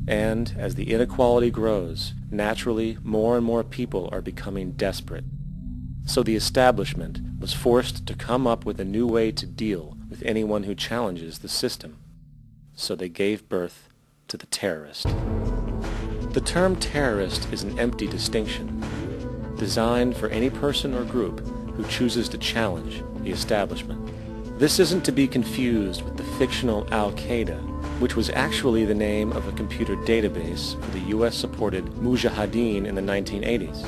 And as the inequality grows, naturally more and more people are becoming desperate. So the establishment was forced to come up with a new way to deal with anyone who challenges the system. So they gave birth to the terrorist. The term terrorist is an empty distinction, designed for any person or group who chooses to challenge the establishment. This isn't to be confused with the fictional Al-Qaeda, which was actually the name of a computer database for the US-supported Mujahideen in the 1980s.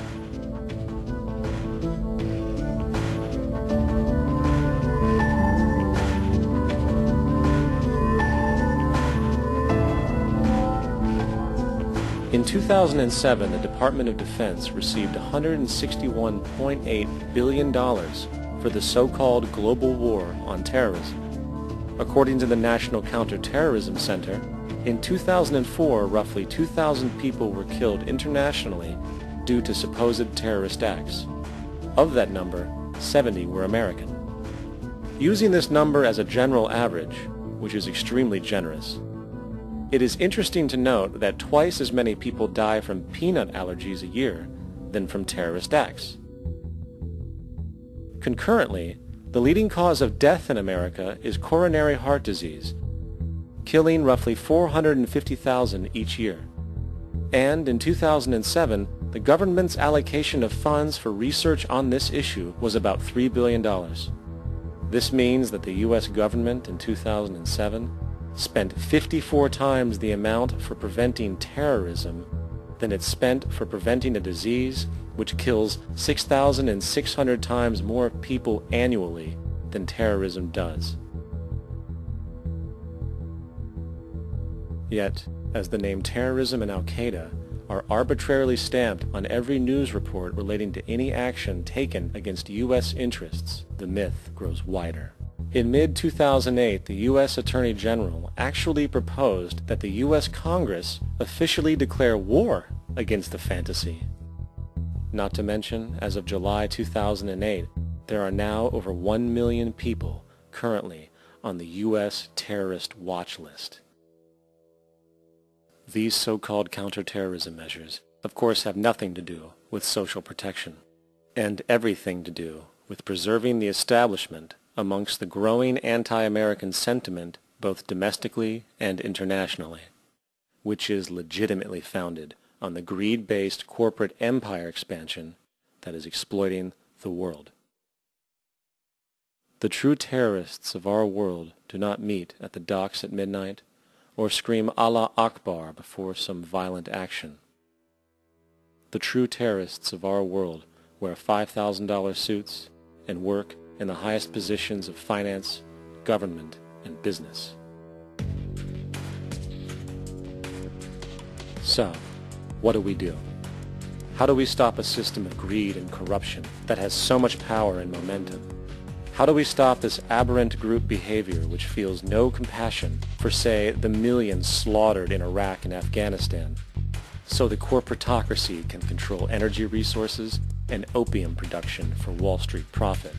In 2007, the Department of Defense received $161.8 billion for the so-called global war on terrorism. According to the National Counterterrorism Center, in 2004, roughly 2,000 people were killed internationally due to supposed terrorist acts. Of that number, 70 were American. Using this number as a general average, which is extremely generous, it is interesting to note that twice as many people die from peanut allergies a year than from terrorist acts. Concurrently, the leading cause of death in America is coronary heart disease, killing roughly 450,000 each year. And in 2007, the government's allocation of funds for research on this issue was about $3 billion. This means that the U.S. government in 2007 spent 54 times the amount for preventing terrorism than it spent for preventing a disease which kills 6,600 times more people annually than terrorism does. Yet, as the name terrorism and Al-Qaeda are arbitrarily stamped on every news report relating to any action taken against U.S. interests, the myth grows wider. In mid-2008, the U.S. Attorney General actually proposed that the U.S. Congress officially declare war against the fantasy. Not to mention, as of July 2008, there are now over 1 million people currently on the U.S. terrorist watch list. These so-called counterterrorism measures, of course, have nothing to do with social protection, and everything to do with preserving the establishment amongst the growing anti-American sentiment both domestically and internationally, which is legitimately founded on the greed-based corporate empire expansion that is exploiting the world. The true terrorists of our world do not meet at the docks at midnight or scream Allah Akbar before some violent action. The true terrorists of our world wear $5,000 suits and work in the highest positions of finance, government, and business. So, what do we do? How do we stop a system of greed and corruption that has so much power and momentum? How do we stop this aberrant group behavior which feels no compassion for, say, the millions slaughtered in Iraq and Afghanistan, so the corporatocracy can control energy resources and opium production for Wall Street profit?